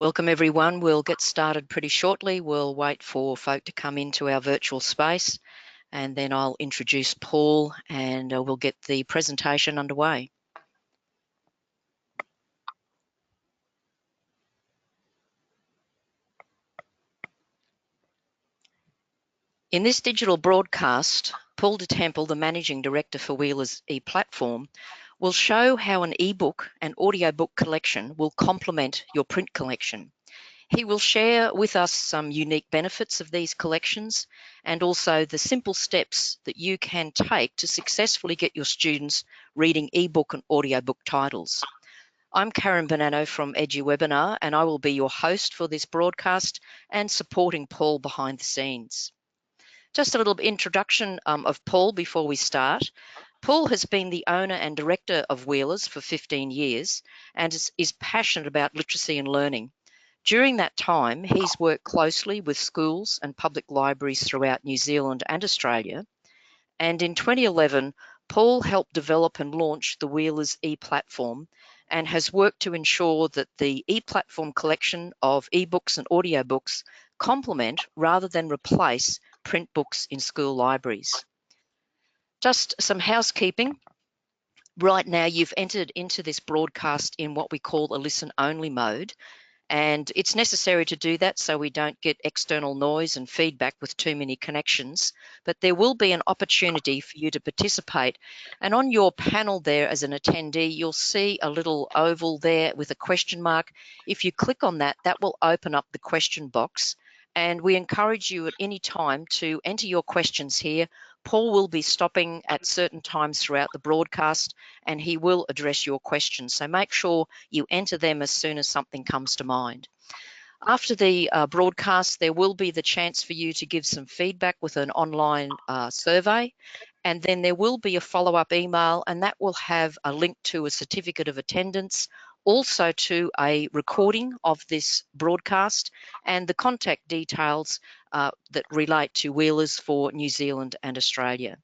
Welcome everyone. We'll get started pretty shortly. We'll wait for folk to come into our virtual space and then I'll introduce Paul and we'll get the presentation underway. In this digital broadcast, Paul de Temple, the Managing Director for Wheeler's ePlatform, will show how an ebook and audiobook collection will complement your print collection. He will share with us some unique benefits of these collections and also the simple steps that you can take to successfully get your students reading ebook and audiobook titles. I'm Karen Bonanno from EduWebinar and I will be your host for this broadcast and supporting Paul behind the scenes. Just a little introduction of Paul before we start. Paul has been the owner and director of Wheelers for 15 years and is passionate about literacy and learning. During that time, he's worked closely with schools and public libraries throughout New Zealand and Australia. And in 2011, Paul helped develop and launch the Wheelers ePlatform and has worked to ensure that the ePlatform collection of ebooks and audiobooks complement rather than replace print books in school libraries. Just some housekeeping. Right now, you've entered into this broadcast in what we call a listen-only mode. And it's necessary to do that so we don't get external noise and feedback with too many connections. But there will be an opportunity for you to participate. And on your panel there as an attendee, you'll see a little oval there with a question mark. If you click on that, that will open up the question box. And we encourage you at any time to enter your questions here. Paul will be stopping at certain times throughout the broadcast and he will address your questions. So make sure you enter them as soon as something comes to mind. After the broadcast, there will be the chance for you to give some feedback with an online survey. And then there will be a follow-up email and that will have a link to a certificate of attendance, also to a recording of this broadcast and the contact details that relate to Wheelers for New Zealand and Australia.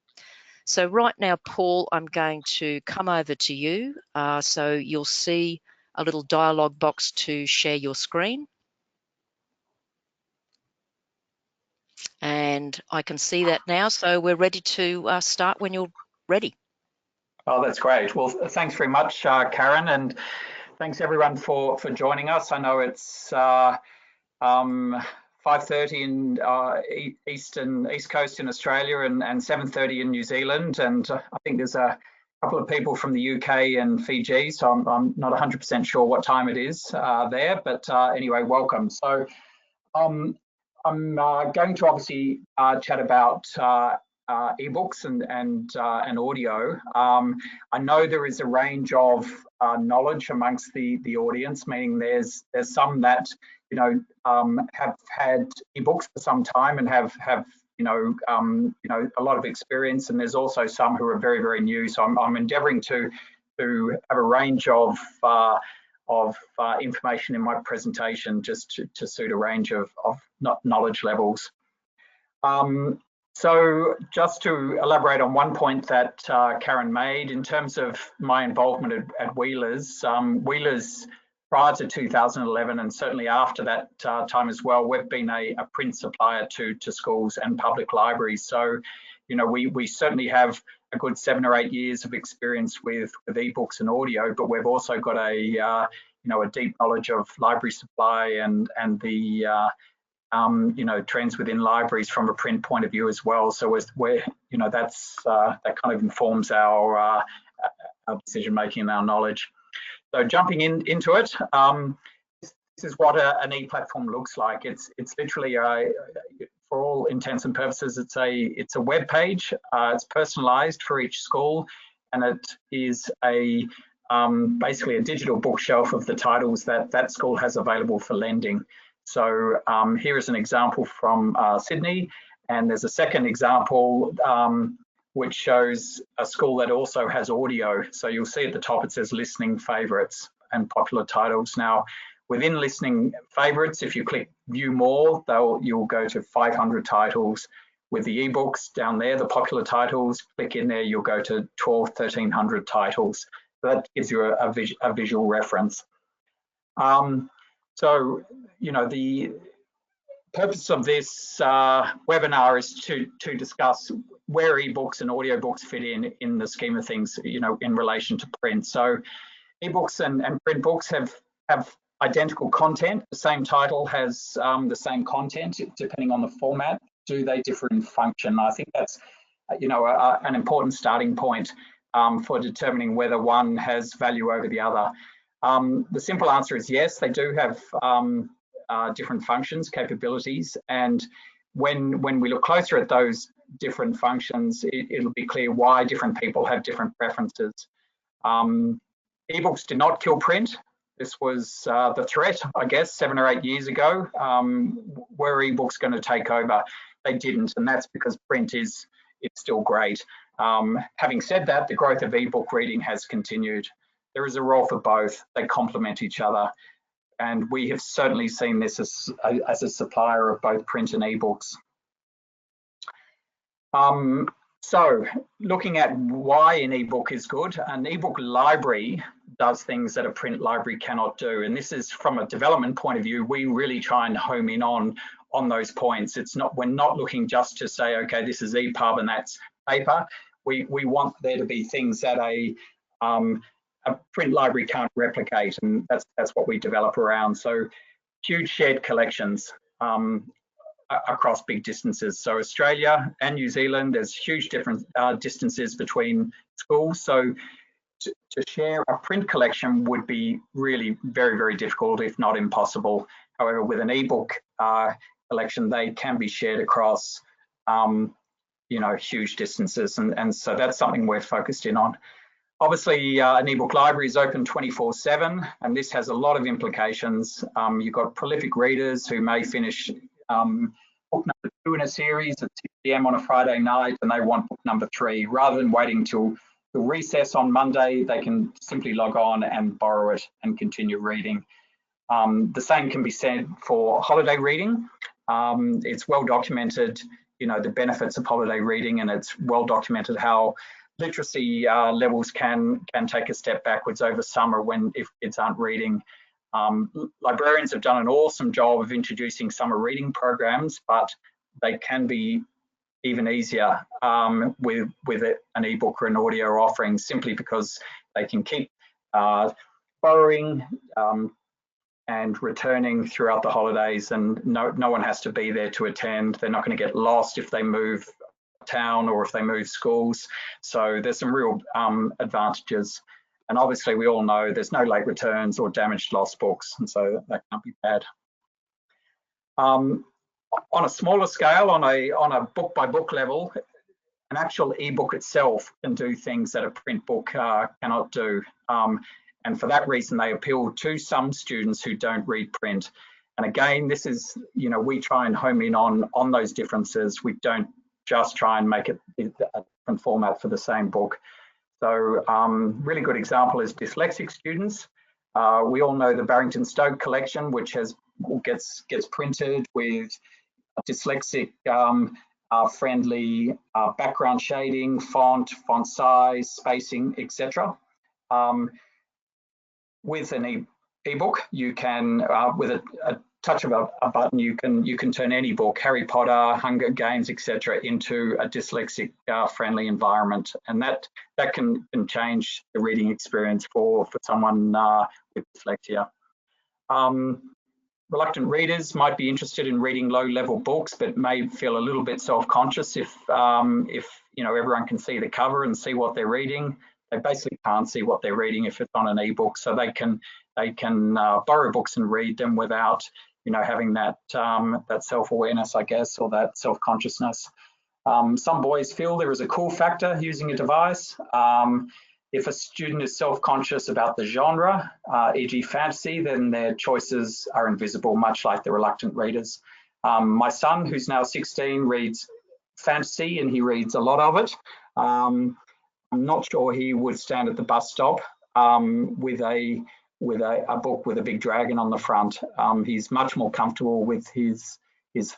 So right now, Paul, I'm going to come over to you. So you'll see a little dialog box to share your screen. And I can see that now. So we're ready to start when you're ready. Oh, that's great. Well, thanks very much, Karen, and thanks everyone for joining us. I know it's 5:30 in East Coast in Australia and 7:30 in New Zealand, and I think there's a couple of people from the UK and Fiji, so I'm not 100% sure what time it is there, but anyway, welcome. So I'm going to obviously chat about ebooks and audio. I know there is a range of knowledge amongst the audience, meaning there's some that have had ebooks for some time and have a lot of experience, and there's also some who are very, very new. So I'm endeavouring to have a range of information in my presentation just to suit a range of knowledge levels. So just to elaborate on one point that Karen made, in terms of my involvement at Wheelers, Wheelers prior to 2011 and certainly after that time as well, we've been a print supplier to schools and public libraries. So, we certainly have a good 7 or 8 years of experience with ebooks and audio, but we've also got a deep knowledge of library supply and the trends within libraries from a print point of view as well. So that kind of informs our decision making and our knowledge. So jumping into it, this is what an ePlatform looks like. It's literally for all intents and purposes, it's a web page. It's personalised for each school, and it is basically a digital bookshelf of the titles that school has available for lending. So here is an example from Sydney, and there's a second example which shows a school that also has audio. So you'll see at the top it says listening favourites and popular titles. Now within listening favourites, if you click view more, you'll go to 500 titles. With the ebooks down there, the popular titles, click in there, you'll go to 1,300 titles. So that gives you a visual reference. So, the purpose of this webinar is to discuss where ebooks and audiobooks fit in the scheme of things, in relation to print. So ebooks and print books have identical content. The same title has the same content, depending on the format. Do they differ in function? I think that's an important starting point for determining whether one has value over the other. The simple answer is yes, they do have different functions, capabilities, and when we look closer at those different functions, it'll be clear why different people have different preferences. Ebooks did not kill print. This was the threat, I guess, 7 or 8 years ago. Were ebooks going to take over? They didn't, and that's because print is still great. Having said that, the growth of ebook reading has continued. There is a role for both. They complement each other, and we have certainly seen this as a supplier of both print and ebooks. So looking at why an ebook is good, an ebook library does things that a print library cannot do. And this is from a development point of view, we really try and home in on those points. We're not looking just to say, okay, this is EPUB and that's paper. We want there to be things that a print library can't replicate, and that's what we develop around. So huge shared collections across big distances. So Australia and New Zealand, there's huge different distances between schools. So to share a print collection would be really very, very difficult, if not impossible. However, with an ebook collection, they can be shared across huge distances, and so that's something we're focused in on. Obviously, an ebook library is open 24/7, and this has a lot of implications. You've got prolific readers who may finish book number 2 in a series at 6 p.m. on a Friday night, and they want book number 3. Rather than waiting till recess on Monday, they can simply log on and borrow it and continue reading. The same can be said for holiday reading. It's well documented, the benefits of holiday reading, and it's well documented how literacy levels can take a step backwards over summer if kids aren't reading. Librarians have done an awesome job of introducing summer reading programs, but they can be even easier with an ebook or an audio offering, simply because they can keep borrowing and returning throughout the holidays, and no one has to be there to attend. They're not going to get lost if they move town or if they move schools. So there's some real advantages. And obviously we all know there's no late returns or damaged lost books, and so that can't be bad. On a smaller scale, on a book by book level, an actual ebook itself can do things that a print book cannot do. And for that reason, they appeal to some students who don't read print. And again, this is, we try and home in on those differences. We don't just try and make it a different format for the same book. So really good example is dyslexic students. We all know the Barrington Stoke collection, which gets printed with dyslexic friendly background shading, font size, spacing, etc. With an ebook, you can, with a touch of a button, you can turn any book, Harry Potter, Hunger Games, etc., into a dyslexic friendly environment, and that can change the reading experience for someone with dyslexia. Reluctant readers might be interested in reading low-level books, but may feel a little bit self-conscious if everyone can see the cover and see what they're reading. They basically can't see what they're reading if it's on an ebook, so they can borrow books and read them without having that self-awareness, I guess, or that self-consciousness. Some boys feel there is a cool factor using a device. If a student is self-conscious about the genre, e.g. fantasy, then their choices are invisible, much like the reluctant readers. My son, who's now 16, reads fantasy, and he reads a lot of it. I'm not sure he would stand at the bus stop with a book with a big dragon on the front. He's much more comfortable with his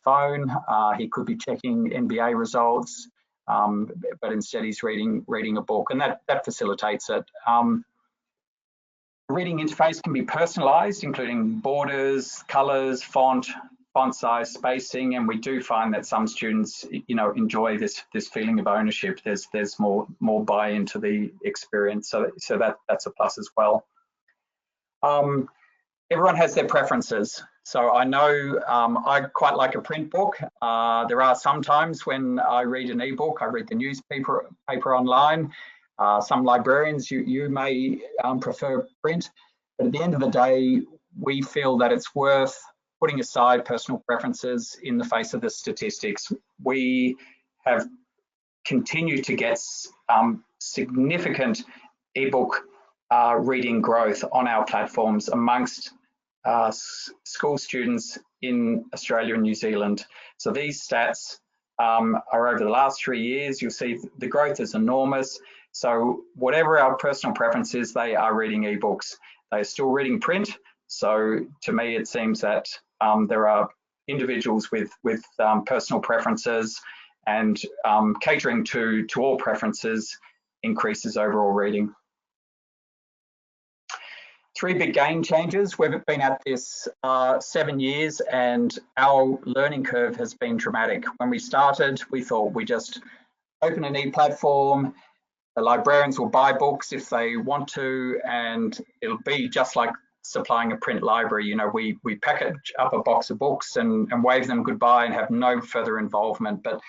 phone. He could be checking NBA results, but instead he's reading a book, and that facilitates it. The reading interface can be personalized, including borders, colors, font size, spacing, and we do find that some students, enjoy this feeling of ownership. There's more buy into the experience, so that's a plus as well. Everyone has their preferences. So I know I quite like a print book. There are some times when I read an ebook, I read the newspaper online. Some librarians, you may prefer print, but at the end of the day, we feel that it's worth putting aside personal preferences in the face of the statistics. We have continued to get significant ebook reading growth on our platforms amongst school students in Australia and New Zealand. So these stats are over the last 3 years. You'll see the growth is enormous. So whatever our personal preference is, they are reading ebooks. They're still reading print. So to me, it seems that there are individuals with personal preferences, and catering to all preferences increases overall reading. 3 big game changers. We've been at this 7 years, and our learning curve has been dramatic. When we started, we thought we just open an ePlatform, the librarians will buy books if they want to, and it'll be just like supplying a print library. We package up a box of books and wave them goodbye and have no further involvement. But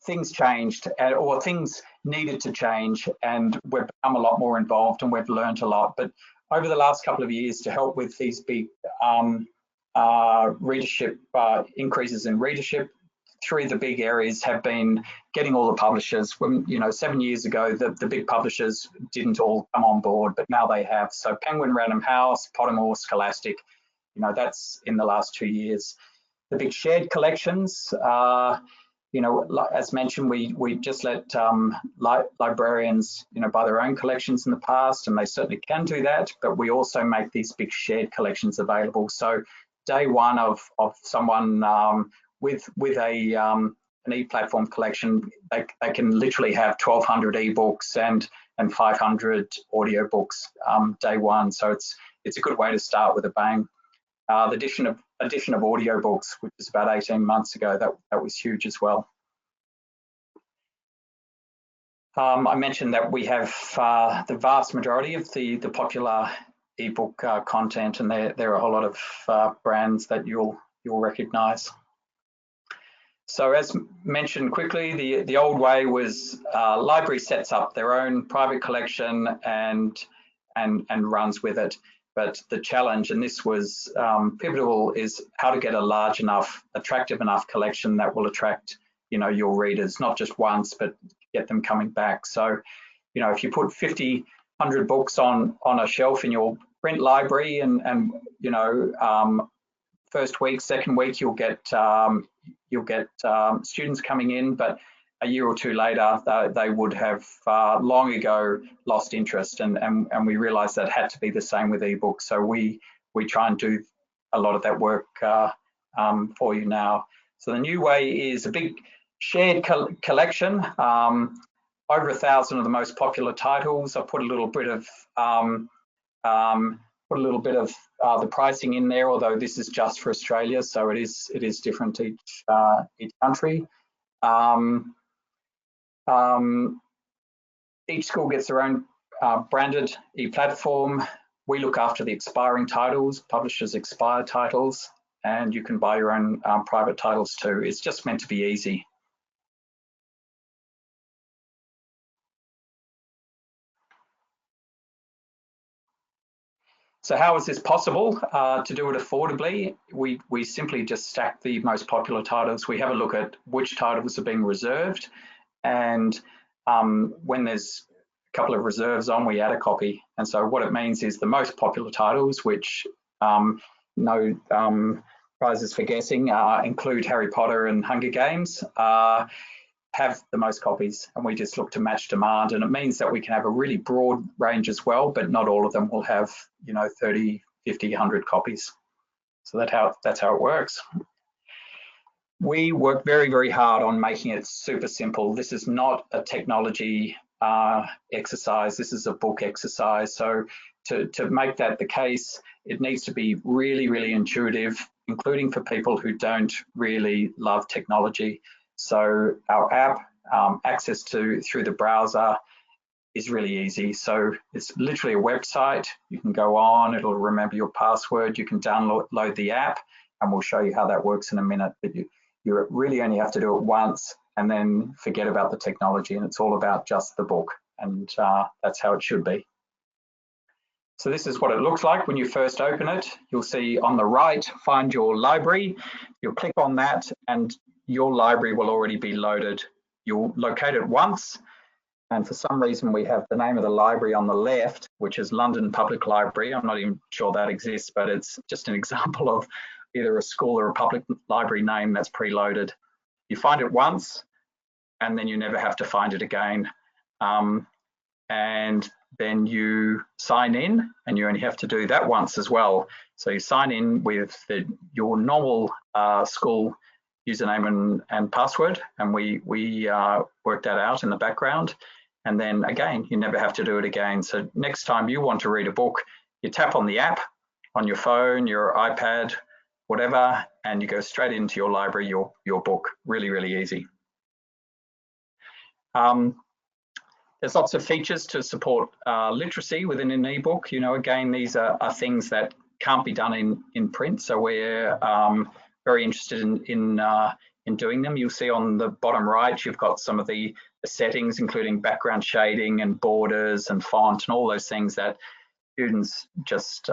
things changed, or things needed to change, and we've become a lot more involved and we've learned a lot. But over the last couple of years, to help with these big readership increases in readership, 3 of the big areas have been getting all the publishers. When 7 years ago, the big publishers didn't all come on board, but now they have. So Penguin Random House, Pottermore, Scholastic, that's in the last 2 years. The big shared collections, as mentioned, we just let librarians, buy their own collections in the past, and they certainly can do that. But we also make these big shared collections available. So day one of someone with an ePlatform collection, they can literally have 1,200 ebooks and 500 audiobooks day one. So it's a good way to start with a bang. The addition of audiobooks, which was about 18 months ago, that was huge as well. I mentioned that we have the vast majority of the popular ebook content, and there are a whole lot of brands that you'll recognise. So as mentioned quickly, the old way was library sets up their own private collection and runs with it. But the challenge, and this was pivotal, is how to get a large enough, attractive enough collection that will attract, your readers, not just once, but get them coming back. So, if you put 50, 100 books on a shelf in your print library, and first week, second week, you'll get students coming in, but a year or two later, they would have long ago lost interest, and we realised that had to be the same with ebooks. So we try and do a lot of that work for you now. So the new way is a big shared collection, over 1,000 of the most popular titles. I put a little bit of the pricing in there, although this is just for Australia, so it is different to each country. Each school gets their own branded ePlatform. We look after the expiring titles, publishers expire titles, and you can buy your own private titles too. It's just meant to be easy. So how is this possible? To do it affordably, we simply just stack the most popular titles. We have a look at which titles are being reserved, and when there's a couple of reserves on, we add a copy. And so what it means is the most popular titles, which no prizes for guessing, include Harry Potter and Hunger Games, have the most copies, and we just look to match demand. And it means that we can have a really broad range as well, but not all of them will have 30, 50, 100 copies. So that's how it works. We work very, very hard on making it super simple. This is not a technology exercise, this is a book exercise. So to make that the case, it needs to be really, really intuitive, including for people who don't really love technology. So our app, access to through the browser, is really easy. So it's literally a website. You can go on, it'll remember your password. You can download the app, and we'll show you how that works in a minute. But you really only have to do it once and then forget about the technology, and it's all about just the book. And that's how it should be. So this is what it looks like when you first open it. You'll see on the right, find your library. You'll click on that and your library will already be loaded. You'll locate it once. And for some reason, we have the name of the library on the left, which is London Public Library. I'm not even sure that exists, but it's just an example of either a school or a public library name that's preloaded. You find it once, and then you never have to find it again. And then you sign in, and you only have to do that once as well. So you sign in with your normal school username and password, and we work that out in the background. And then again, you never have to do it again. So next time you want to read a book, you tap on the app on your phone, your iPad, whatever, and you go straight into your library, your book. Really, really easy. There's lots of features to support literacy within an ebook. You know, again, these are things that can't be done in print. So we're very interested in doing them. You'll see on the bottom right, you've got some of the settings, including background shading and borders and font and all those things that students just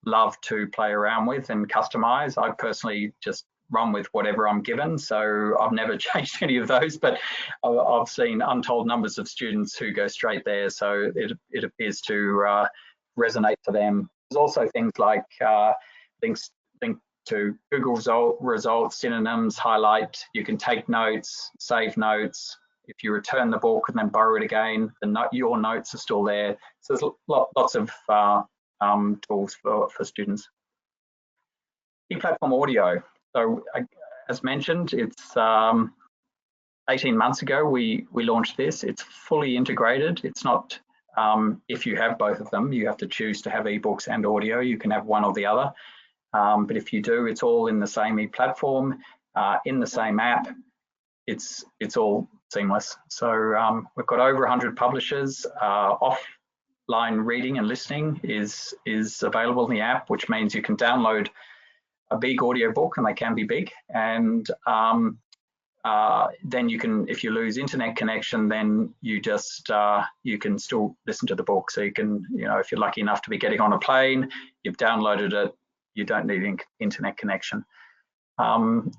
love to play around with and customize. I personally just run with whatever I'm given, so I've never changed any of those, but I've seen untold numbers of students who go straight there, so it appears to resonate for them. There's also things like links to Google results, synonyms, highlight. You can take notes, save notes. If you return the book and then borrow it again, your notes are still there. So there's lots of tools for students. ePlatform audio. So as mentioned, it's 18 months ago we launched this. It's fully integrated. It's not, if you have both of them, you have to choose to have ebooks and audio. You can have one or the other. But if you do, it's all in the same ePlatform, in the same app. It's all seamless. So we've got over 100 publishers. Offline reading and listening is available in the app, which means you can download a big audio book, and they can be big. And then you can, if you lose internet connection, then you just you can still listen to the book. So you can, you know, if you're lucky enough to be getting on a plane, you've downloaded it, you don't need internet connection. The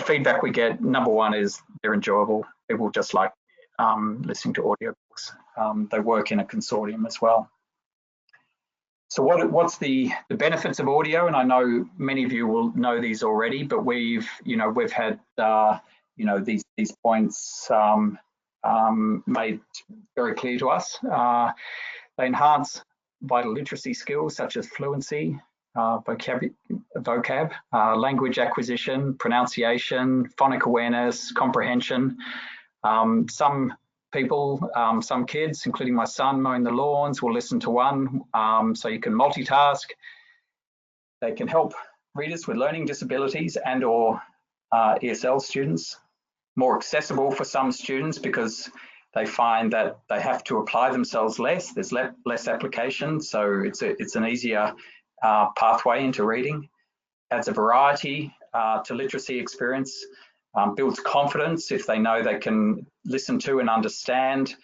feedback we get, number one, is they're enjoyable. People just like listening to audiobooks. They work in a consortium as well. So what's the benefits of audio? And I know many of you will know these already, but we've had these points made very clear to us. They enhance vital literacy skills such as fluency, vocab, language acquisition, pronunciation, phonic awareness, comprehension. Some people, some kids, including my son mowing the lawns, will listen to one, so you can multitask. They can help readers with learning disabilities and or ESL students. More accessible for some students because they find that they have to apply themselves less. There's less application, so it's an easier pathway into reading. Adds a variety to literacy experience. Builds confidence if they know they can listen to and understand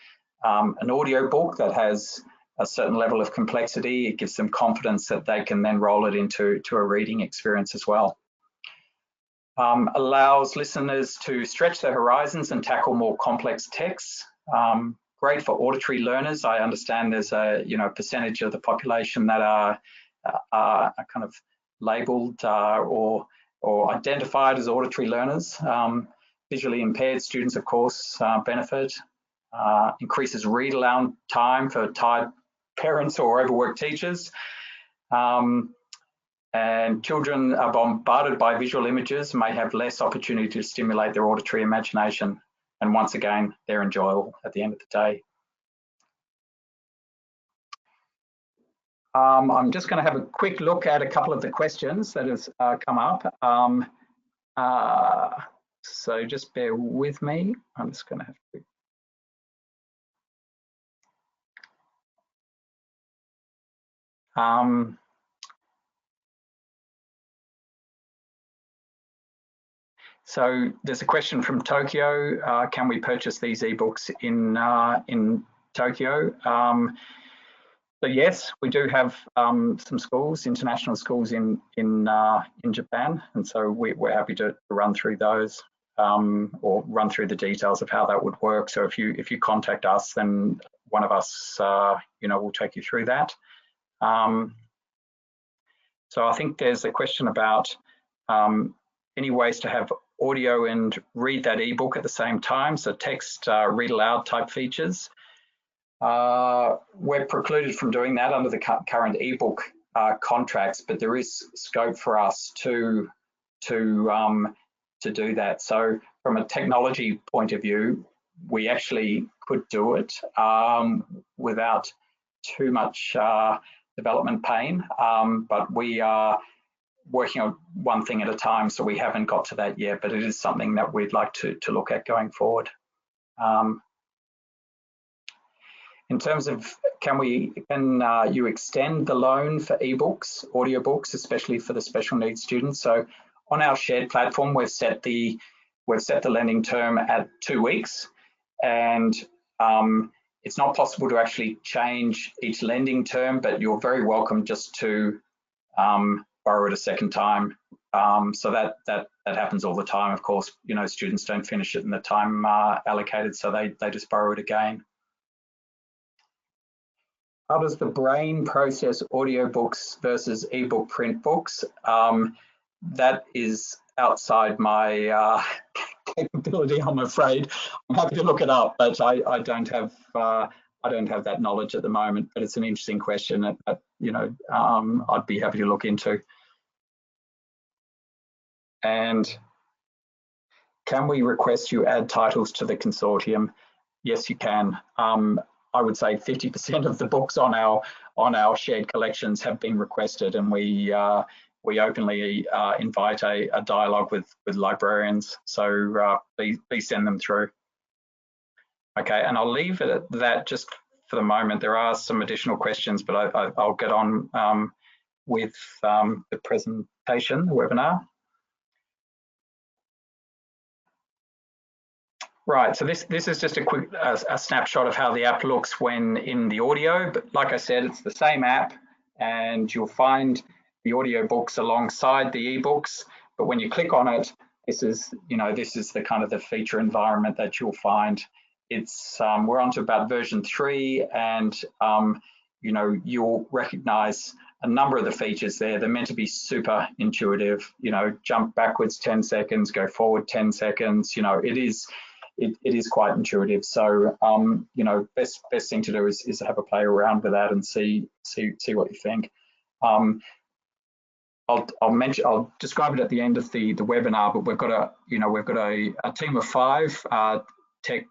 an audio book that has a certain level of complexity. It gives them confidence that they can then roll it into a reading experience as well. Allows listeners to stretch their horizons and tackle more complex texts. Great for auditory learners. I understand there's a percentage of the population that are kind of labelled or identified as auditory learners. Visually impaired students, of course, benefit. Increases read aloud time for tired parents or overworked teachers. And children are bombarded by visual images, may have less opportunity to stimulate their auditory imagination. And once again, they're enjoyable at the end of the day. I'm just going to have a quick look at a couple of the questions that has come up. So just bear with me. I'm just going to have to. So there's a question from Tokyo. Can we purchase these ebooks in Tokyo? So yes, we do have some schools, international schools in Japan, and so we're happy to run through those or run through the details of how that would work. So if you contact us, then one of us, will take you through that. So I think there's a question about any ways to have audio and read that ebook at the same time. So text, read aloud type features. We're precluded from doing that under the current ebook contracts, but there is scope for us to do that. So from a technology point of view, we actually could do it without too much development pain, but we are working on one thing at a time, so we haven't got to that yet, but it is something that we'd like to look at going forward. In terms of can you extend the loan for ebooks, audiobooks, especially for the special needs students? So on our shared platform, we've set the lending term at 2 weeks, and it's not possible to actually change each lending term, but you're very welcome just to borrow it a second time. So that happens all the time. Of course, students don't finish it in the time allocated, so they just borrow it again. How does the brain process audiobooks versus ebook print books? That is outside my capability, I'm afraid. I'm happy to look it up, but I don't have that knowledge at the moment. But it's an interesting question that I'd be happy to look into. And can we request you add titles to the consortium? Yes, you can. I would say 50% of the books on our shared collections have been requested, and we openly invite a dialogue with librarians. So please send them through. Okay, and I'll leave it at that just for the moment. There are some additional questions, but I'll get on with the presentation, the webinar. Right, so this is just a quick a snapshot of how the app looks when in the audio. But like I said, it's the same app, and you'll find the audio books alongside the ebooks. But when you click on it, this is the kind of the feature environment that you'll find. It's we're on to about version 3, and you'll recognize a number of the features there. They're meant to be super intuitive. Jump backwards 10 seconds, go forward 10 seconds. It is quite intuitive. So best thing to do is have a play around with that and see what you think. I'll describe it at the end of the webinar, but we've got a team of 5 tech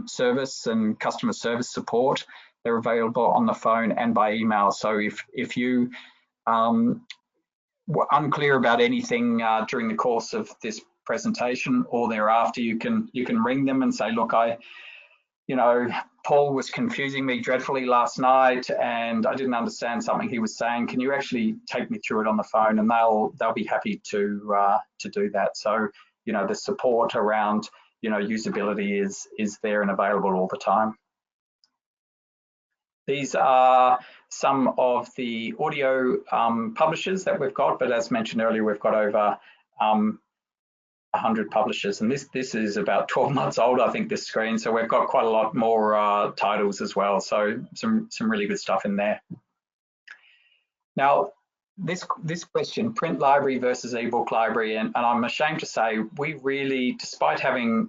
service and customer service support. They're available on the phone and by email. So if you were unclear about anything during the course of this presentation or thereafter, you can ring them and say, look, Paul was confusing me dreadfully last night and I didn't understand something he was saying. Can you actually take me through it on the phone? And they'll be happy to do that. So the support around usability is there and available all the time. These are some of the audio publishers that we've got, but as mentioned earlier, we've got over 100 publishers, and this is about 12 months old, I think, this screen. So we've got quite a lot more titles as well. So some really good stuff in there. Now, this question, print library versus ebook library, and I'm ashamed to say we really, despite having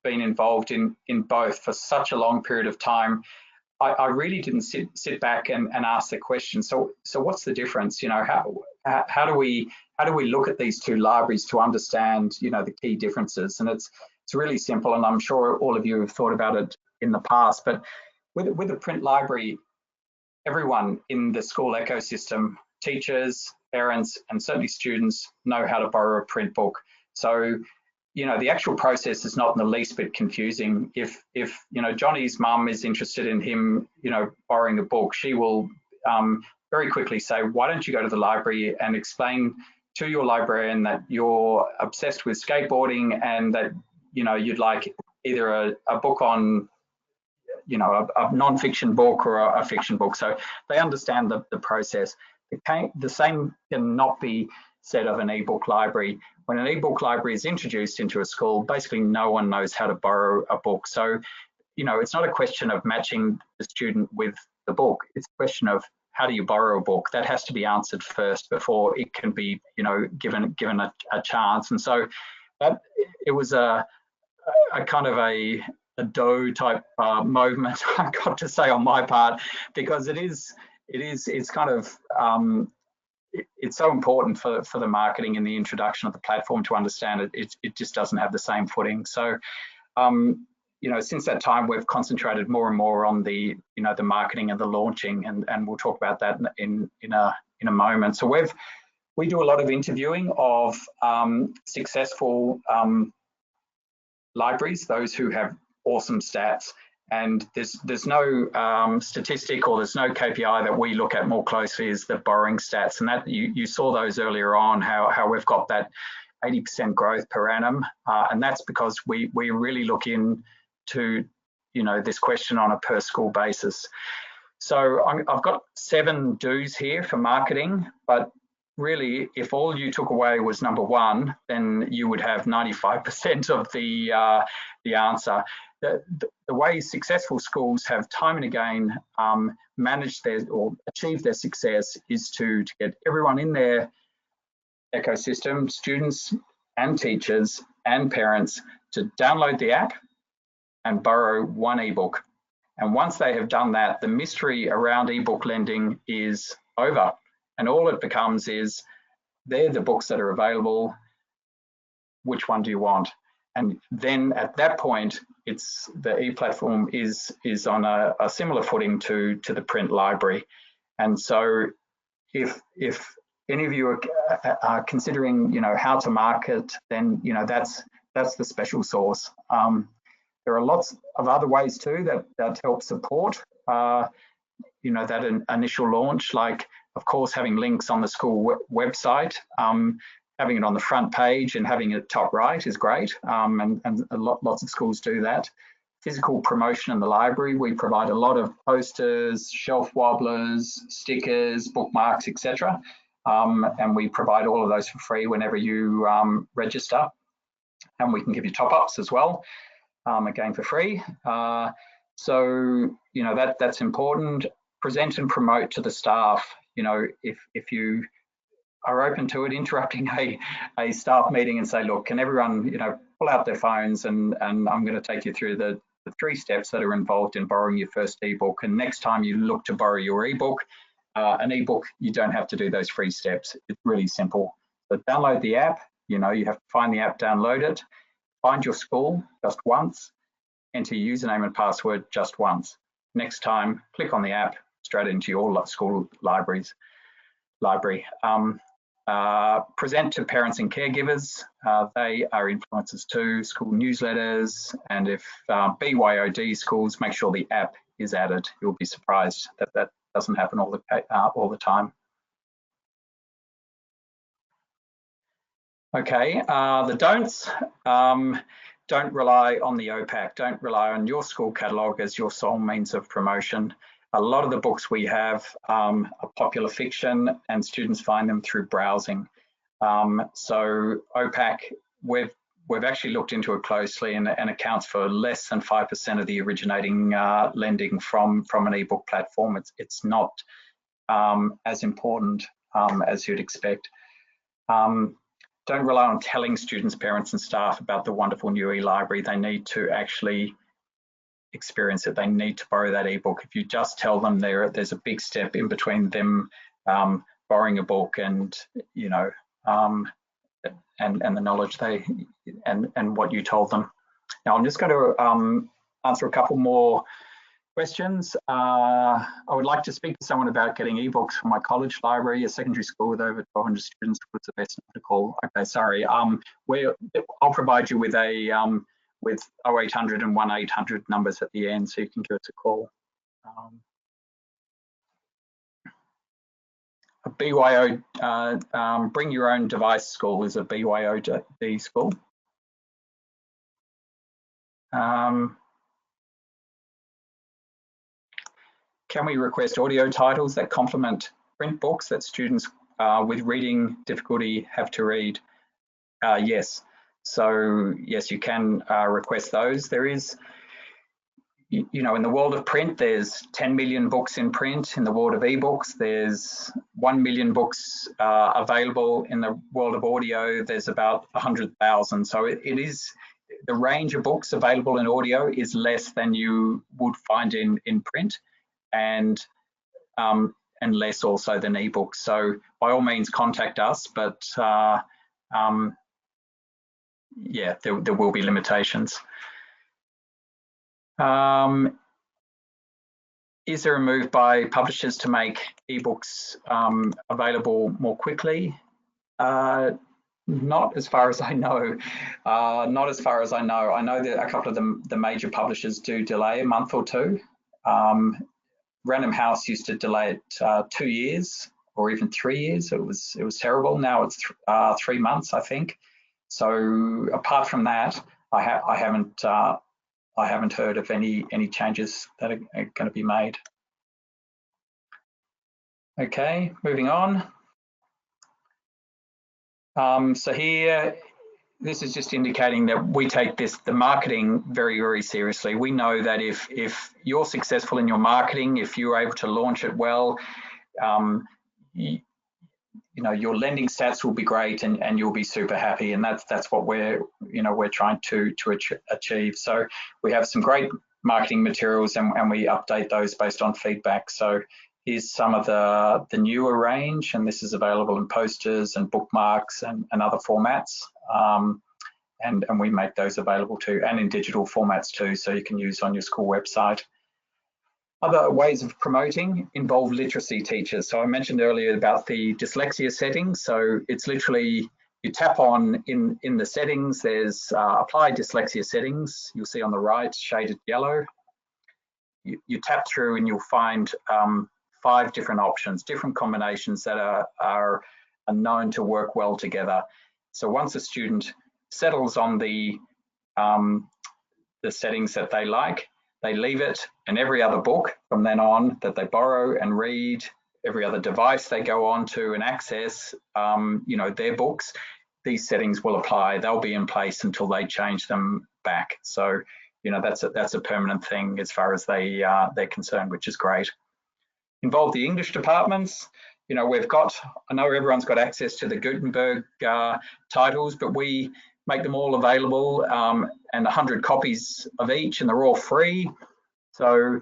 been involved in both for such a long period of time, I really didn't sit back and ask the question. So what's the difference? How do we look at these two libraries to understand the key differences? And it's It's really simple, and I'm sure all of you have thought about it in the past, but with a print library, everyone in the school ecosystem, teachers, parents, and certainly students know how to borrow a print book. So, you know, the actual process is not in the least bit confusing. If you know, Johnny's mum is interested in him, you know, borrowing a book, she will very quickly say, why don't you go to the library and explain to your librarian that you're obsessed with skateboarding and that, you know, you'd like either a book on, you know, a non-fiction book or a fiction book. So they understand the process. The same cannot be said of an ebook library. When an ebook library is introduced into a school, basically no one knows how to borrow a book. So, you know, it's not a question of matching the student with the book. It's a question of how do you borrow a book? That has to be answered first before it can be, you know, given a chance. And so that it was a kind of a dough type movement, I've got to say, on my part, because it's kind of it's so important for the marketing and the introduction of the platform to understand it just doesn't have the same footing. So you know, since that time we've concentrated more and more on the, you know, the marketing and the launching, and we'll talk about that in a moment. So we do a lot of interviewing of successful libraries, those who have awesome stats, and there's no statistic or there's no KPI that we look at more closely as the borrowing stats, and that you saw those earlier on, how we've got that 80% growth per annum, and that's because we really look into, you know, this question on a per school basis. So I've got 7 do's here for marketing, but really, if all you took away was number 1, then you would have 95% of the answer. The way successful schools have time and again managed or achieved their success is to get everyone in their ecosystem, students and teachers and parents, to download the app and borrow one ebook. And once they have done that, the mystery around ebook lending is over. And all it becomes is, they're the books that are available. Which one do you want? And then at that point, it's the ePlatform is on a similar footing to the print library. And so if any of you are considering, you know, how to market, then, you know, that's the special sauce. There are lots of other ways too that help support, you know, that initial launch, like, of course, having links on the school website, having it on the front page and having it top right is great, and lots of schools do that. Physical promotion in the library, we provide a lot of posters, shelf wobblers, stickers, bookmarks, etc. And we provide all of those for free whenever you register. And we can give you top-ups as well, again for free. So, you know, that's important. Present and promote to the staff. You know, if you are open to it, interrupting a staff meeting and say, look, can everyone, you know, pull out their phones and I'm going to take you through the 3 steps that are involved in borrowing your first ebook. And next time you look to borrow your ebook, an ebook, you don't have to do those 3 steps. It's really simple. So download the app. You know, you have to find the app, download it, find your school just once, enter your username and password just once. Next time, click on the app, straight into your school library. Present to parents and caregivers. They are influencers too, school newsletters, and if BYOD schools, make sure the app is added. You'll be surprised that doesn't happen all the time. Okay, the don'ts. Don't rely on the OPAC. Don't rely on your school catalogue as your sole means of promotion. A lot of the books we have are popular fiction, and students find them through browsing. So OPAC, we've actually looked into it closely, and accounts for less than 5% of the originating lending from an ebook platform. It's not as important as you'd expect. Don't rely on telling students, parents and staff about the wonderful new e-library. They need to actually experience it. They need to borrow that ebook. If you just tell them, there's a big step in between them borrowing a book and, you know, and the knowledge and what you told them. Now I'm just going to answer a couple more questions. I would like to speak to someone about getting ebooks from my college library. A secondary school with over 1,200 students was the best number to call. Okay, sorry. I'll provide you with a with 0800 and 1-800 numbers at the end, so you can give us a call. A BYO, bring your own device school is a BYOD school. Can we request audio titles that complement print books that students with reading difficulty have to read? Yes. So yes, you can request those. There is, you know, in the world of print, there's 10 million books in print. In the world of ebooks, there's 1 million books available. In the world of audio, there's about 100,000. So it is, the range of books available in audio is less than you would find in print, and less also than ebooks. So by all means, contact us, but yeah, there will be limitations. Is there a move by publishers to make ebooks available more quickly? Not as far as I know. Not as far as I know. I know that a couple of the major publishers do delay a month or two. Random House used to delay it 2 years or even 3 years. It was terrible. Now it's 3 months, I think. So apart from that, I haven't heard of any changes that are going to be made. Okay, moving on. So here, this is just indicating that we take the marketing very, very seriously. We know that if you're successful in your marketing, if you're able to launch it well, you know, your lending stats will be great, and you'll be super happy. And that's what we're trying to achieve. So we have some great marketing materials, and we update those based on feedback. So here's some of the newer range, and this is available in posters and bookmarks and other formats. And we make those available too, and in digital formats too, so you can use on your school website. Other ways of promoting involve literacy teachers. So I mentioned earlier about the dyslexia settings. So it's literally, you tap on in the settings, there's apply dyslexia settings. You'll see on the right, shaded yellow. You tap through and you'll find 5 different options, different combinations that are known to work well together. So once a student settles on the settings that they like, they leave it, and every other book from then on that they borrow and read, every other device they go on to and access, you know, their books, these settings will apply. They'll be in place until they change them back. So, you know, that's a permanent thing as far as they're concerned, which is great. Involve the English departments. You know, I know everyone's got access to the Gutenberg titles, but we make them all available, and 100 copies of each, and they're all free. So,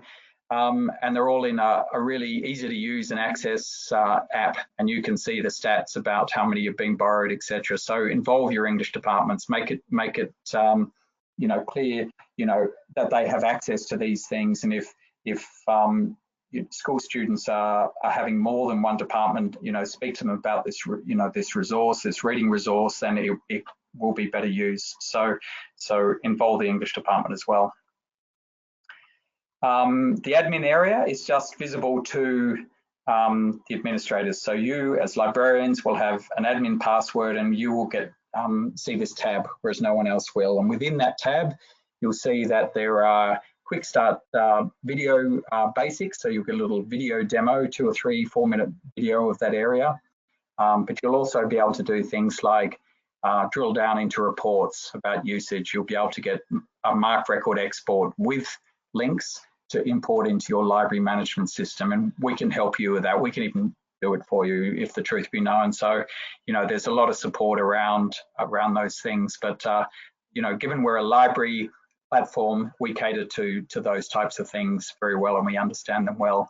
and they're all in a really easy to use and access app, and you can see the stats about how many have been borrowed, etc. So involve your English departments, make it you know, clear, you know, that they have access to these things, and if school students are having more than one department, you know, speak to them about this, you know, this resource, this reading resource, and it will be better used. So involve the English department as well. The admin area is just visible to the administrators. So you as librarians will have an admin password, and you will get see this tab, whereas no one else will. And within that tab, you'll see that there are quick start video basics. So you'll get a little video demo, 2 or 3 4-minute video of that area. But you'll also be able to do things like drill down into reports about usage. You'll be able to get a MARC record export with links to import into your library management system, and we can help you with that. We can even do it for you, if the truth be known. So, you know, there's a lot of support around those things. But you know, given we're a library platform, we cater to those types of things very well, and we understand them well.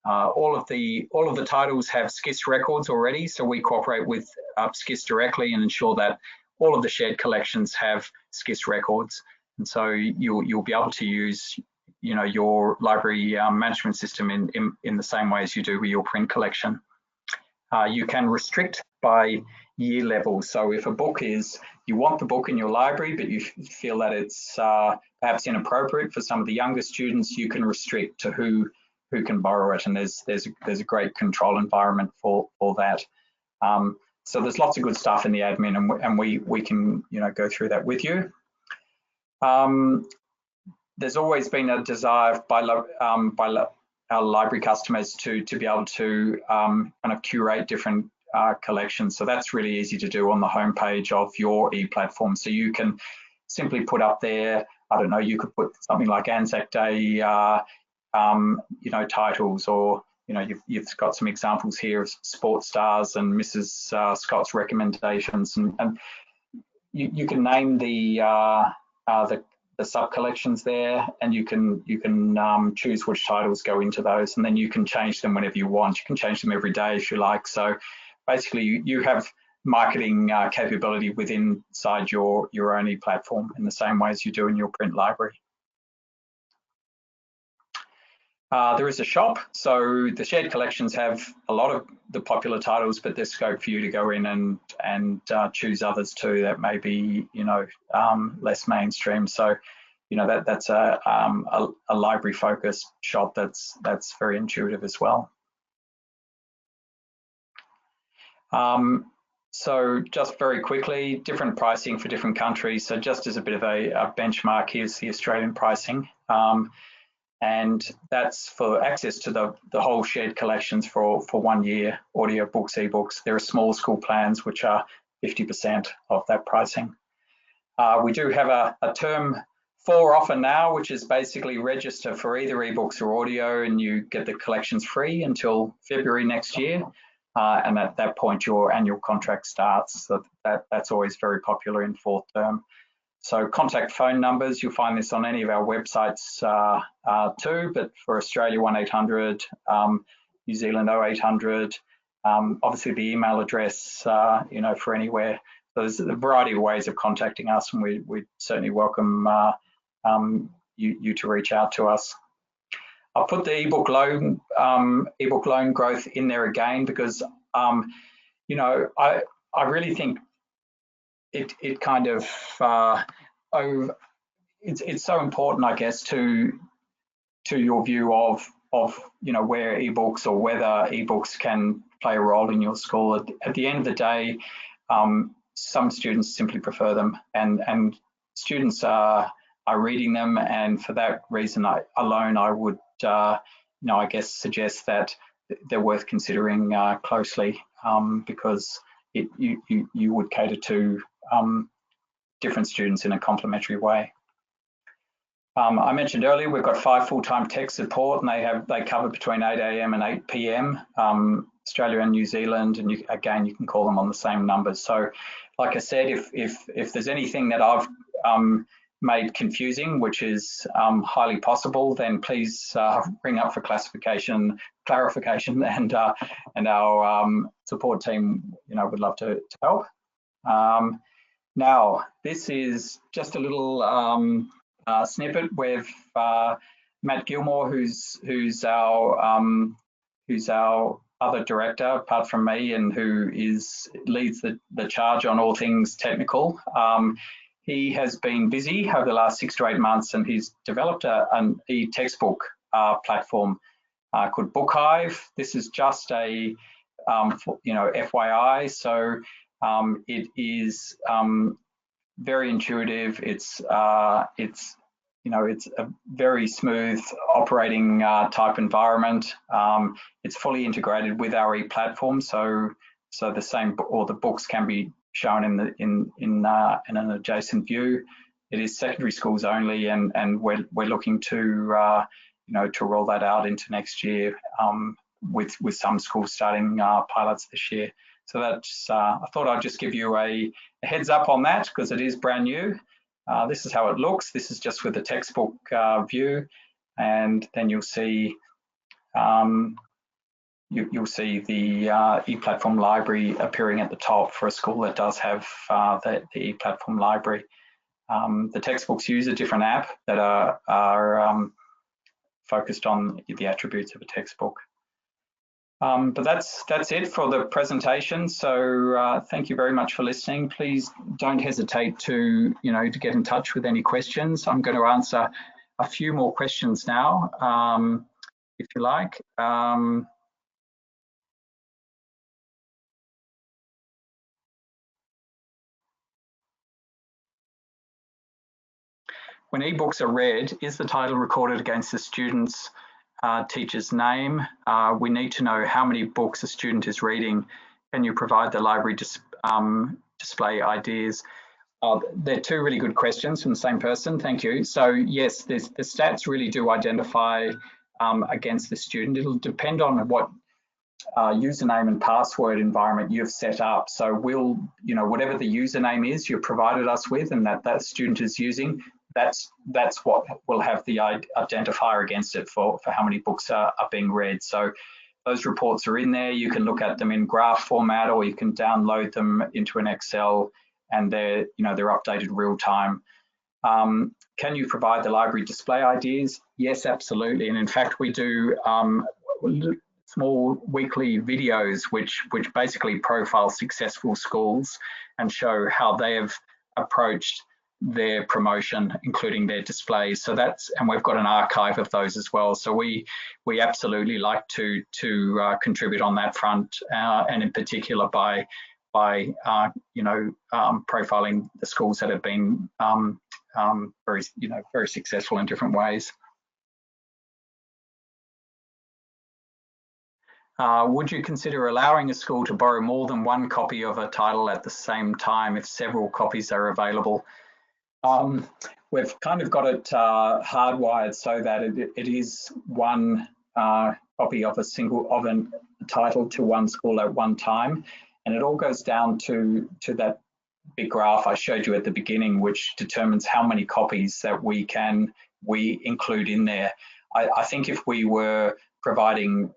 All of the titles have SCIS records already, so we cooperate with SCIS directly and ensure that all of the shared collections have SCIS records. And so you'll be able to use, your library management system in the same way as you do with your print collection. You can restrict by year level. So if a book you want the book in your library, but you feel that it's perhaps inappropriate for some of the younger students, you can restrict to who can borrow it. And there's a great control environment for that. So there's lots of good stuff in the admin, and we can go through that with you. There's always been a desire by our library customers to be able to kind of curate different collections. So that's really easy to do on the homepage of your ePlatform. So you can simply put up there, I don't know, you could put something like Anzac Day, titles, or you've got some examples here of sports stars and Mrs. Scott's recommendations, and you can name the sub collections there, and you can choose which titles go into those, and then you can change them whenever you want. You can change them every day if you like. So basically you have marketing capability inside your own ePlatform in the same way as you do in your print library. There is a shop, so the shared collections have a lot of the popular titles, but there's scope for you to go in and choose others too that may be less mainstream. So that's a library focused shop that's very intuitive as well. So just very quickly, different pricing for different countries. So just as a bit of a benchmark, here's the Australian pricing. And that's for access to the whole shared collections for 1 year, audiobooks, ebooks. There are small school plans, which are 50% of that pricing. We do have a term 4 offer now, which is basically register for either ebooks or audio, and you get the collections free until February next year. And at that point, your annual contract starts. So that's always very popular in 4th term. So contact phone numbers, you'll find this on any of our websites too, but for Australia 1800, New Zealand 0800, obviously the email address, for anywhere. So there's a variety of ways of contacting us, and we certainly welcome you to reach out to us. I'll put the ebook loan growth in there again because I really think it kind of it's so important, I guess, to your view of where ebooks or whether ebooks can play a role in your school. At the end of the day, some students simply prefer them, and students are reading them, and for that reason alone, I would I guess suggest that they're worth considering closely, because you would cater to different students in a complementary way. I mentioned earlier we've got 5 full-time tech support, and they cover between 8 AM and 8 PM, Australia and New Zealand, and you can call them on the same numbers. So like I said, if there's anything that I've made confusing, which is highly possible, then please ring up for clarification, and our support team would love to help. Now this is just a little snippet with Matt Gilmore, who's our other director apart from me, and who leads the charge on all things technical. He has been busy over the last 6 to 8 months, and he's developed an e-textbook platform called Bookhive. This is just a FYI. So it is very intuitive. It's a very smooth operating type environment. It's fully integrated with our ePlatform, so the books can be shown in an adjacent view. It is secondary schools only, and we're looking to roll that out into next year, with some schools starting pilots this year. So that's I thought I'd just give you a heads up on that, because it is brand new. This is how it looks. This is just with the textbook view, and then you'll see the ePlatform library appearing at the top for a school that does have the ePlatform library. The textbooks use a different app that are focused on the attributes of a textbook. But that's it for the presentation. So thank you very much for listening. Please don't hesitate to get in touch with any questions. I'm going to answer a few more questions now, if you like. When ebooks are read, is the title recorded against the student's teacher's name? We need to know how many books a student is reading. Can you provide the library display ideas? They're two really good questions from the same person. Thank you. So yes, the stats really do identify against the student. It'll depend on what username and password environment you've set up. So we'll, whatever the username is you've provided us with and that student is using, that's what will have the identifier against it for how many books are being read. So those reports are in there. You can look at them in graph format, or you can download them into an Excel, and they're updated real time. Can you provide the library display ideas? Yes, absolutely. And in fact, we do small weekly videos which basically profile successful schools and show how they have approached their promotion, including their displays. So and we've got an archive of those as well. So we absolutely like to contribute on that front, and in particular by profiling the schools that have been very successful in different ways. Would you consider allowing a school to borrow more than one copy of a title at the same time if several copies are available? We've kind of got it hardwired so that it is one copy of a title to one school at one time, and it all goes down to that big graph I showed you at the beginning, which determines how many copies that we include in there. I think if we were providing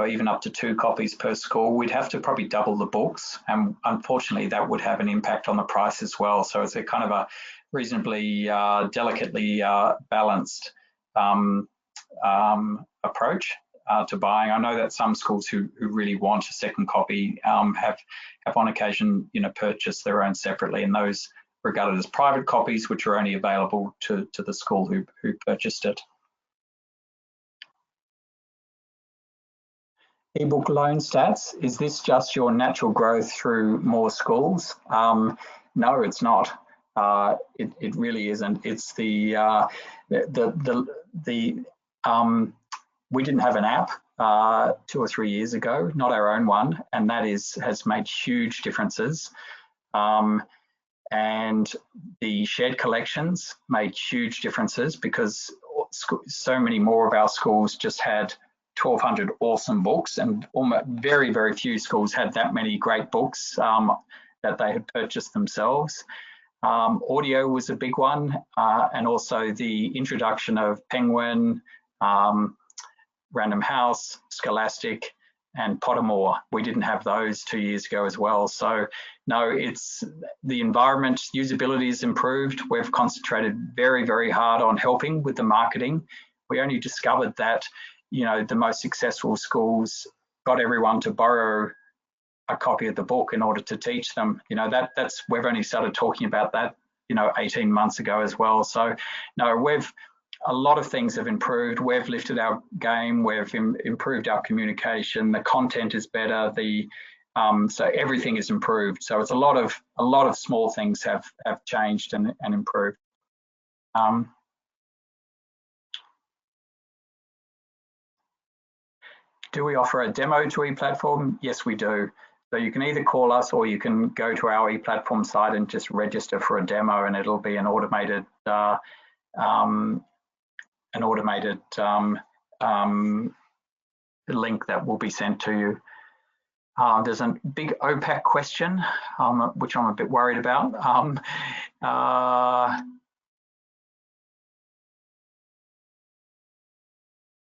even up to 2 copies per school, we'd have to probably double the books, and unfortunately that would have an impact on the price as well. So it's a kind of a reasonably delicately balanced approach to buying. I know that some schools who really want a second copy have on occasion purchased their own separately, and those regarded as private copies which are only available to the school who purchased it. eBook loan stats, is this just your natural growth through more schools? No, it's not. It really isn't. It's we didn't have an app 2 or 3 years ago, not our own one, and that has made huge differences. And the shared collections made huge differences because so many more of our schools just had 1,200 awesome books, and almost very, very few schools had that many great books that they had purchased themselves. Audio was a big one, and also the introduction of Penguin, Random House, Scholastic, and Pottermore. We didn't have those 2 years ago as well. So no, it's the environment, usability has improved. We've concentrated very, very hard on helping with the marketing. We only discovered that the most successful schools got everyone to borrow a copy of the book in order to teach them. We've only started talking about that 18 months ago as well. So no, a lot of things have improved. We've lifted our game. We've improved our communication. The content is better. So everything is improved. So it's a lot of small things have changed and improved. Do we offer a demo to ePlatform? Yes, we do. So you can either call us or you can go to our ePlatform site and just register for a demo, and it'll be an automated link that will be sent to you. There's a big OPAC question, which I'm a bit worried about.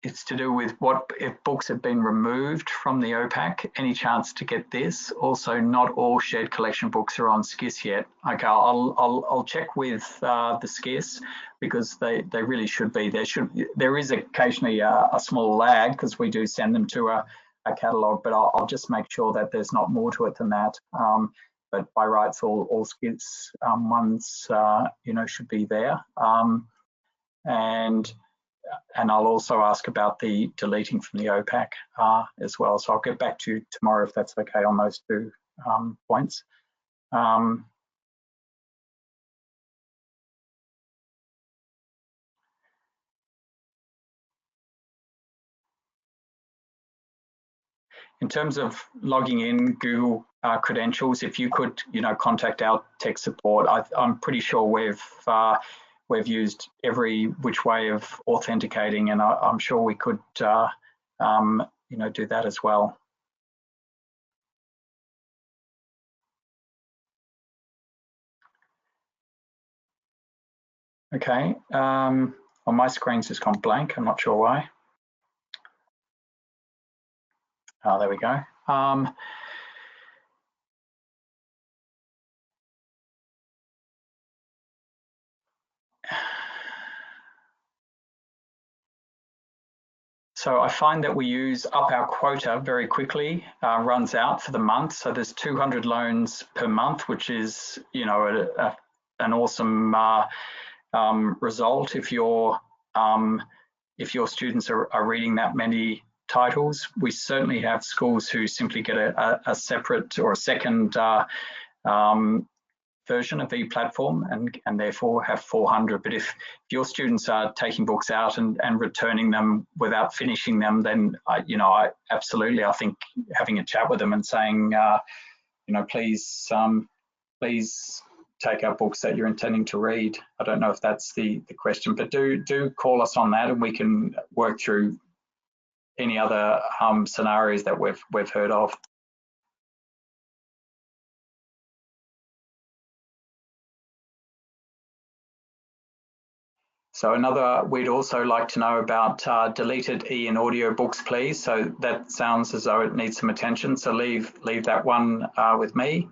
it's to do with what if books have been removed from the OPAC. Any chance to get this? Also, not all shared collection books are on SCIS yet. Okay, I'll check with the SCIS because they really should be. There is occasionally a small lag because we do send them to a catalogue, but I'll just make sure that there's not more to it than that. But by rights, all SCIS ones should be there. And I'll also ask about the deleting from the OPAC as well. So I'll get back to you tomorrow if that's okay on those two points. In terms of logging in Google credentials, if you could, contact our tech support. I'm pretty sure we've used every which way of authenticating, and I'm sure we could, do that as well. Okay. Well, my screen's just gone blank. I'm not sure why. Oh, there we go. So I find that we use up our quota very quickly, runs out for the month. So there's 200 loans per month, which is, an awesome result if your students are reading that many titles. We certainly have schools who simply get a separate or a second version of ePlatform and therefore have 400. But if your students are taking books out and returning them without finishing them, then I absolutely, I think having a chat with them and saying, please take out books that you're intending to read. I don't know if that's the question, but do call us on that and we can work through any other scenarios that we've heard of. So we'd also like to know about deleted and audiobooks, please. So that sounds as though it needs some attention. So leave that one with me.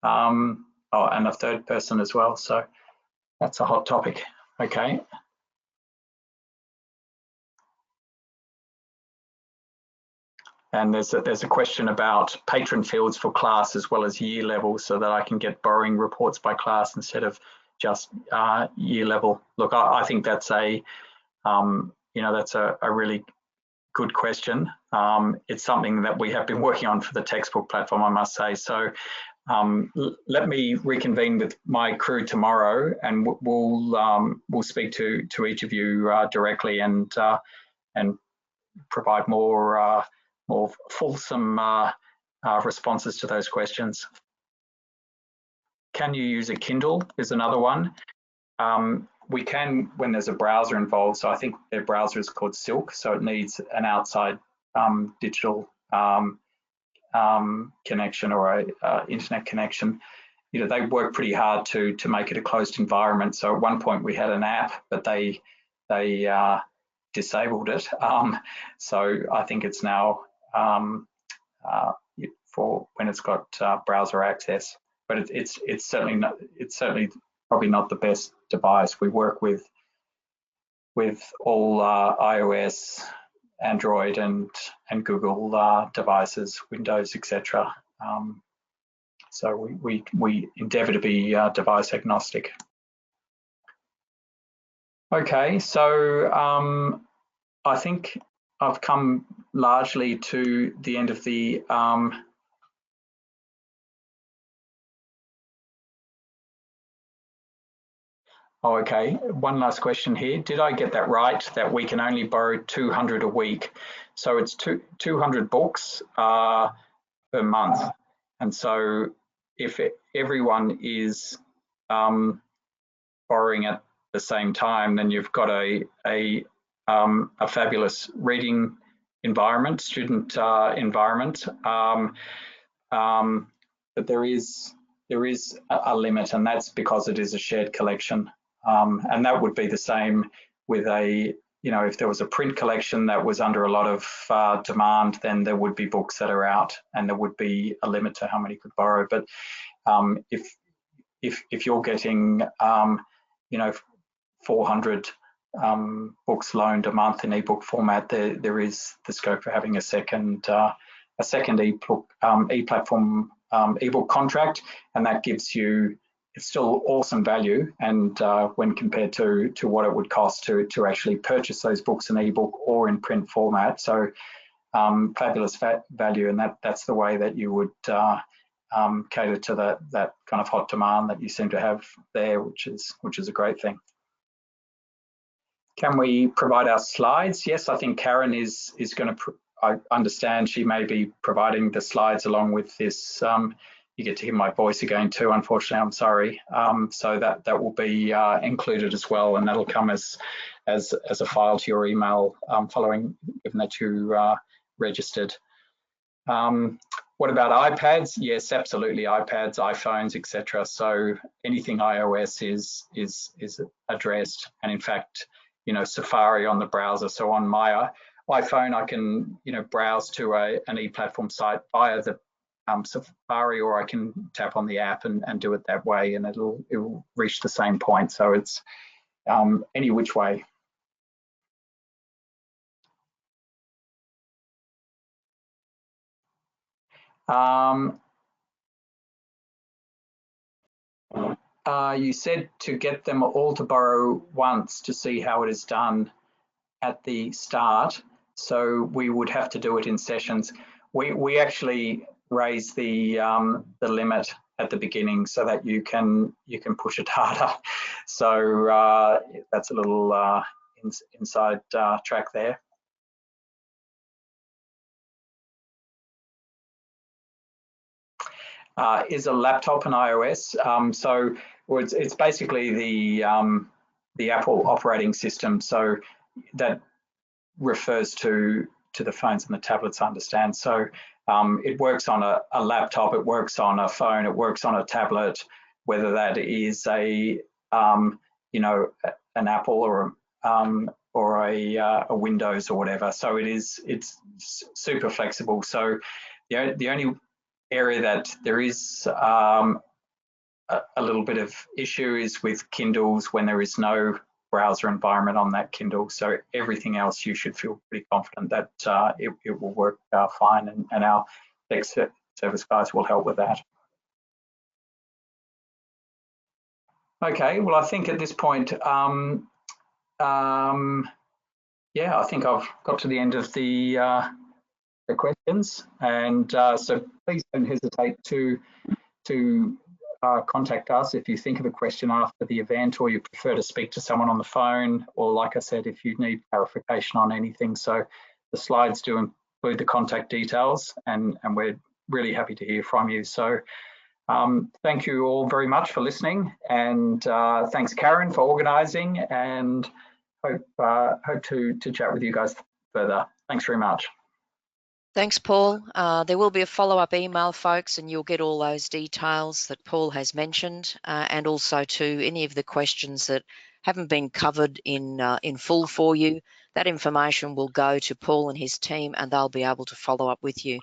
And a third person as well. So that's a hot topic. Okay. And there's a question about patron fields for class as well as year level, so that I can get borrowing reports by class instead of just year level. Look, I think that's that's a really good question. It's something that we have been working on for the textbook platform, I must say. So let me reconvene with my crew tomorrow, and we'll speak to each of you directly and provide more fulsome responses to those questions. Can you use a Kindle is another one. We can when there's a browser involved. So I think their browser is called Silk, so it needs an outside digital connection or a internet connection. They work pretty hard to make it a closed environment. So at one point we had an app, but they disabled it. So I think it's now for when it's got browser access. But it's certainly probably not the best device. We work with all iOS, Android, and Google devices, Windows, etc. So we endeavour to be device agnostic. Okay, so I think I've come largely to the end of the Oh, okay. One last question here. Did I get that right, that we can only borrow 200 a week? So it's 200 books per month. And so if everyone is borrowing at the same time, then you've got a fabulous reading environment, student environment. But there is a limit, and that's because it is a shared collection. And that would be the same with a you know, if there was a print collection that was under a lot of demand, then there would be books that are out, and there would be a limit to how many could borrow. But if you're getting, you know, 400 books loaned a month in ebook format, there is the scope for having a second ePlatform ebook contract, and that gives you, it's still awesome value, and when compared to what it would cost to actually purchase those books in ebook or in print format. So fabulous value, and that's the way that you would cater to that kind of hot demand that you seem to have there, which is a great thing. Can we provide our slides? Yes, I think Karen is going to. I understand she may be providing the slides along with this. You get to hear my voice again too, unfortunately, I'm sorry. So that will be included as well, and that'll come as a file to your email following, given that you registered. What about iPads? Yes, absolutely, iPads, iPhones, etc. So anything iOS is addressed, and in fact, you know, Safari on the browser. So on my iPhone, I can, you know, browse to an ePlatform site via the Safari, or I can tap on the app and do it that way, and it will reach the same point. So it's any which way. You said to get them all to borrow once to see how it is done at the start. So we would have to do it in sessions. We actually raise the limit at the beginning so that you can push it harder. So that's a little inside track there. Is a laptop an iOS? So it's basically the Apple operating system. So that refers to the phones and the tablets, I understand. So it works on a laptop, it works on a phone, it works on a tablet, whether that is a you know, an Apple or a Windows or whatever. So it's super flexible. So the only area that there is a little bit of issue is with Kindles when there is no browser environment on that Kindle. So everything else you should feel pretty confident that it will work fine, and our tech service guys will help with that. Okay, well, I think at this point, yeah, I think I've got to the end of the questions, and so please don't hesitate to contact us if you think of a question after the event, or you prefer to speak to someone on the phone, or like I said, if you need clarification on anything. So the slides do include the contact details, and we're really happy to hear from you. So thank you all very much for listening, and thanks Karen for organising, and hope to chat with you guys further. Thanks very much. Thanks, Paul. There will be a follow-up email, folks, and you'll get all those details that Paul has mentioned, and also to any of the questions that haven't been covered in full for you. That information will go to Paul and his team, and they'll be able to follow up with you.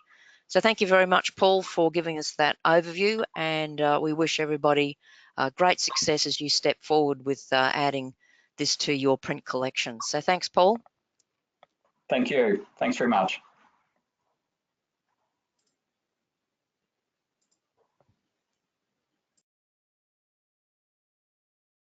So thank you very much, Paul, for giving us that overview, and we wish everybody great success as you step forward with adding this to your print collection. So thanks, Paul. Thank you. Thanks very much.